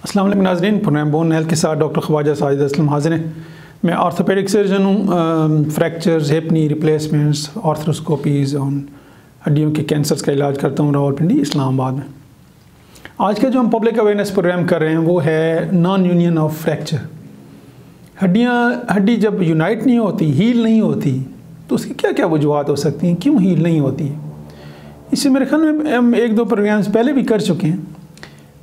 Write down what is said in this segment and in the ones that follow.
अस्सलाम वालेकुम नाज़रीन, प्रोग्राम बोन हेल्थ के साथ डॉक्टर ख्वाजा साजिद असलम हाजिर हैं। मैं ऑर्थोपेडिक सर्जन हूँ। फ्रैक्चर्स, हिप नी रिप्लेसमेंट्स, आर्थ्रोस्कोपीज़ और हड्डियों के कैंसर्स का इलाज करता हूँ रावलपिंडी इस्लामाबाद में। आज का जो हम पब्लिक अवेयरनेस प्रोग्राम कर रहे हैं वो है नॉन यूनियन ऑफ फ्रैक्चर। हड्डी जब यूनाइट नहीं होती, हील नहीं होती, तो उसकी क्या क्या वजूहत हो सकती हैं, क्यों हील नहीं होती है। इससे मेरे ख्याल में हम एक दो प्रोग्राम्स पहले भी कर चुके हैं।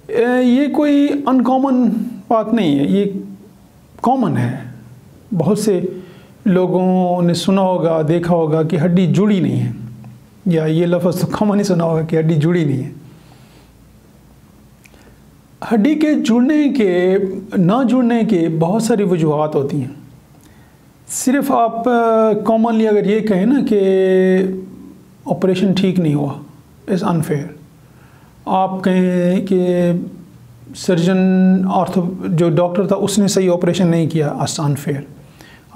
ये कोई अनकॉमन बात नहीं है, ये कॉमन है। बहुत से लोगों ने सुना होगा, देखा होगा कि हड्डी जुड़ी नहीं है, या ये लफ्ज़ तो कॉमन ही सुना होगा कि हड्डी जुड़ी नहीं है। हड्डी के जुड़ने के ना जुड़ने के बहुत सारी वजूहत होती हैं। सिर्फ आप कॉमनली अगर ये कहें ना कि ऑपरेशन ठीक नहीं हुआ, इज़ अनफेयर। आप कहें कि सर्जन जो डॉक्टर था उसने सही ऑपरेशन नहीं किया, इज़ अनफेयर।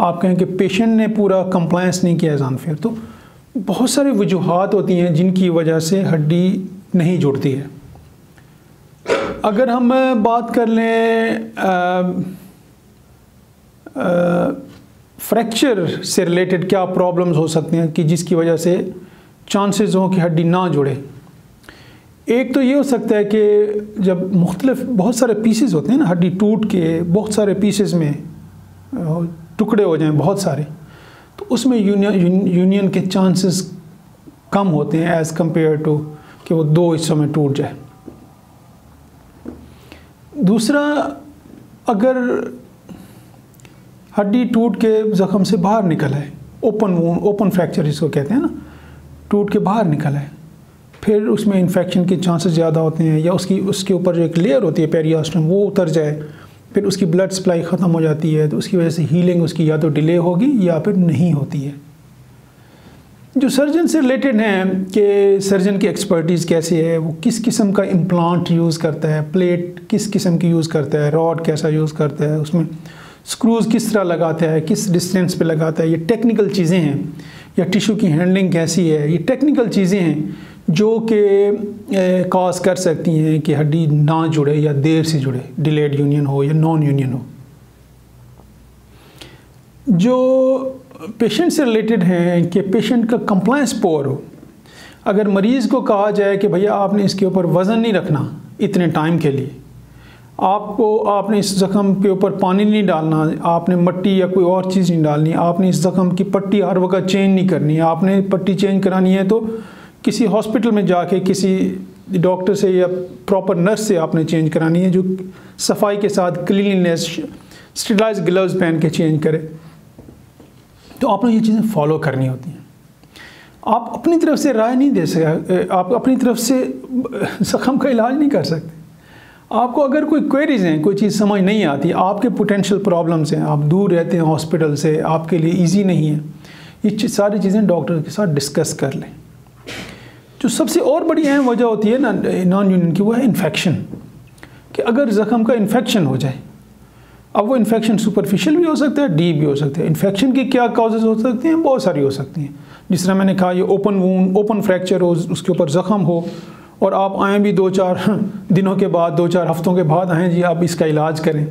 आप कहें कि पेशेंट ने पूरा कंप्लायंस नहीं किया, इज़ अनफेयर। तो बहुत सारी वजूहत होती हैं जिनकी वजह से हड्डी नहीं जुड़ती है। अगर हम बात कर लें फ्रैक्चर से रिलेटेड क्या प्रॉब्लम्स हो सकते हैं कि जिसकी वजह से चांसेस हों कि हड्डी ना जुड़े। एक तो ये हो सकता है कि जब मुख्तलिफ बहुत सारे पीसेस होते हैं ना, हड्डी टूट के बहुत सारे पीसेस में टुकड़े हो जाएं बहुत सारे, तो उसमें यूनियन के चांसेस कम होते हैं एज़ कम्पेयर टू कि वो दो हिस्सों में टूट जाए। दूसरा, अगर हड्डी टूट के ज़ख़म से बाहर निकल है, ओपन फ्रैक्चर जिसको कहते हैं ना, टूट के बाहर निकल है, फिर उसमें इन्फेक्शन के चांसेस ज़्यादा होते हैं, या उसके ऊपर जो एक लेयर होती है पेरियास्टम वो उतर जाए, फिर उसकी ब्लड सप्लाई ख़त्म हो जाती है, तो उसकी वजह से हीलिंग उसकी या तो डिले होगी या फिर नहीं होती है। जो सर्जन से रिलेटेड हैं कि सर्जन की एक्सपर्टीज़ कैसे है, वो किस किस्म का इम्प्लांट यूज़ करता है, प्लेट किस किस्म की यूज़ करता है, रॉड कैसा यूज़ करता है, उसमें स्क्रूज़ किस तरह लगाता है, किस डिस्टेंस पे लगाता है, ये टेक्निकल चीज़ें हैं। या टिश्यू की हैंडलिंग कैसी है, ये टेक्निकल चीज़ें हैं जो कि कॉज कर सकती हैं कि हड्डी ना जुड़े या देर से जुड़े, डिलेड यूनियन हो या नॉन यूनियन हो। जो पेशेंट से रिलेटेड हैं कि पेशेंट का कंप्लायंस पोअर हो। अगर मरीज़ को कहा जाए कि भैया आपने इसके ऊपर वज़न नहीं रखना इतने टाइम के लिए, आपने इस ज़ख़म के ऊपर पानी नहीं डालना, आपने मट्टी या कोई और चीज़ नहीं डालनी, आपने इस ज़ख़म की पट्टी हर वक्त चेंज नहीं करनी, आपने पट्टी चेंज करानी है तो किसी हॉस्पिटल में जाके किसी डॉक्टर से या प्रॉपर नर्स से आपने चेंज करानी है, जो सफाई के साथ क्लीनलीनेस, स्टेरिलाइज ग्लव्स पहन के चेंज करे। तो आपने ये चीज़ें फॉलो करनी होती हैं। आप अपनी तरफ से राय नहीं दे सकते, आप अपनी तरफ से ज़ख़म का इलाज नहीं कर सकते। आपको अगर कोई क्वेरीज हैं, कोई चीज़ समझ नहीं आती, आपके पोटेंशियल प्रॉब्लम्स हैं, आप दूर रहते हैं हॉस्पिटल से, आपके लिए इजी नहीं है, ये सारी चीज़ें डॉक्टर के साथ डिस्कस कर लें। जो सबसे और बड़ी अहम वजह होती है ना नॉन यूनियन की, वो है इन्फेक्शन। कि अगर ज़ख़म का इन्फेक्शन हो जाए, अब वो इन्फेक्शन सुपरफिशियल भी हो सकता है, डीप भी हो सकता है। इन्फेक्शन की क्या काजेज़ हो सकती हैं, बहुत सारी हो सकती हैं। जिस तरह मैंने कहा, ये ओपन फ्रैक्चर हो, उसके ऊपर ज़ख़म हो, और आप आएँ भी 2-4 दिनों के बाद, 2-4 हफ्तों के बाद आएँ जी आप इसका इलाज करें,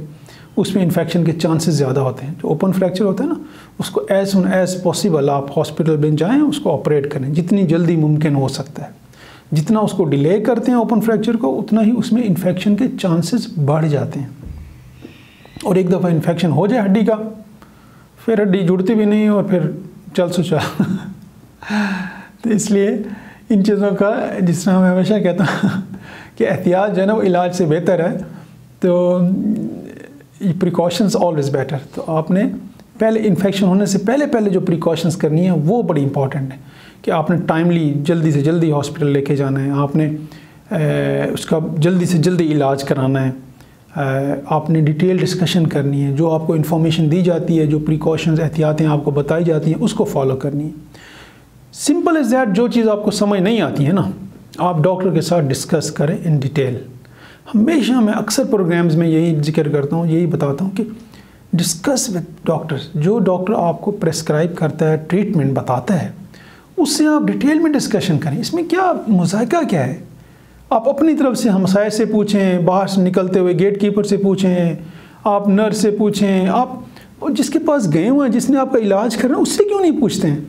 उसमें इन्फेक्शन के चांसेस ज़्यादा होते हैं। जो ओपन फ्रैक्चर होता है ना, उसको एज सुन एज पॉसिबल आप हॉस्पिटल में जाएँ, उसको ऑपरेट करें जितनी जल्दी मुमकिन हो सकता है। जितना उसको डिले करते हैं ओपन फ्रैक्चर को, उतना ही उसमें इन्फेक्शन के चांसेस बढ़ जाते हैं। और एक दफ़ा इन्फेक्शन हो जाए हड्डी का, फिर हड्डी जुड़ती भी नहीं और फिर चल सोचा। तो इसलिए इन चीज़ों का, जिस तरह मैं हमेशा कहता हूँ कि एहतियात जो है ना वो इलाज से बेहतर है। तो ये प्रिकॉशंस ऑलवेज़ बेटर। तो आपने पहले इन्फेक्शन होने से पहले जो प्रिकॉशंस करनी है वो बड़ी इंपॉर्टेंट है कि आपने टाइमली जल्दी से जल्दी हॉस्पिटल लेके जाना है, आपने उसका जल्दी से जल्दी इलाज कराना है, आपने डिटेल डिस्कशन करनी है, जो आपको इन्फॉर्मेशन दी जाती है, जो प्रिकॉशंस एहतियातें आपको बताई जाती हैं, उसको फॉलो करनी है। Simple as that. जो चीज़ आपको समझ नहीं आती है ना, आप डॉक्टर के साथ डिस्कस करें इन डिटेल। हमेशा मैं अक्सर प्रोग्राम्स में यही जिक्र करता हूँ, यही बताता हूँ कि डिस्कस विद डॉक्टर्स। जो डॉक्टर आपको प्रेस्क्राइब करता है, ट्रीटमेंट बताता है, उससे आप डिटेल में डिस्कशन करें। इसमें क्या मुज़ायका क्या है, आप अपनी तरफ से हमसाये से पूछें, बाहर से निकलते हुए गेट कीपर से पूछें, आप नर्स से पूछें, आप जिसके पास गए हुए हैं, जिसने आपका इलाज करना है, उससे क्यों नहीं पूछते हैं?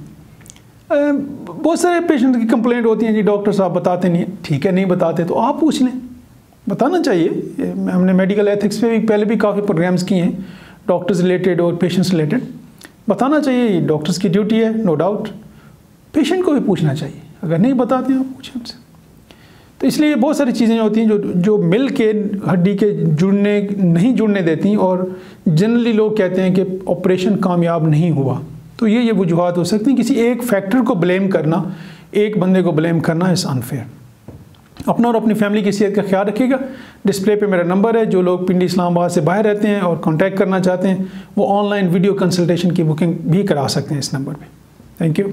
बहुत सारे पेशेंट की कंप्लेंट होती हैं, जी डॉक्टर साहब बताते नहीं हैं। ठीक है, नहीं बताते तो आप पूछ लें, बताना चाहिए। हमने मेडिकल एथिक्स पे भी पहले भी काफ़ी प्रोग्राम्स किए हैं, डॉक्टर्स रिलेटेड और पेशेंट्स रिलेटेड। बताना चाहिए, डॉक्टर्स की ड्यूटी है, नो डाउट। पेशेंट को भी पूछना चाहिए, अगर नहीं बताते हैं आप पूछें उनसे। तो इसलिए बहुत सारी चीज़ें होती हैं जो मिल के हड्डी के नहीं जुड़ने देती, और जनरली लोग कहते हैं कि ऑपरेशन कामयाब नहीं हुआ। तो ये वजूहत हो सकती हैं। किसी एक फैक्टर को ब्लेम करना, एक बंदे को ब्लेम करना इज़ अनफेयर। अपना और अपनी फैमिली की सेहत का ख्याल रखिएगा। डिस्प्ले पे मेरा नंबर है, जो लोग पिंडी इस्लामाबाद से बाहर रहते हैं और कांटेक्ट करना चाहते हैं वो ऑनलाइन वीडियो कंसल्टेशन की बुकिंग भी करा सकते हैं इस नंबर पे। Thank you.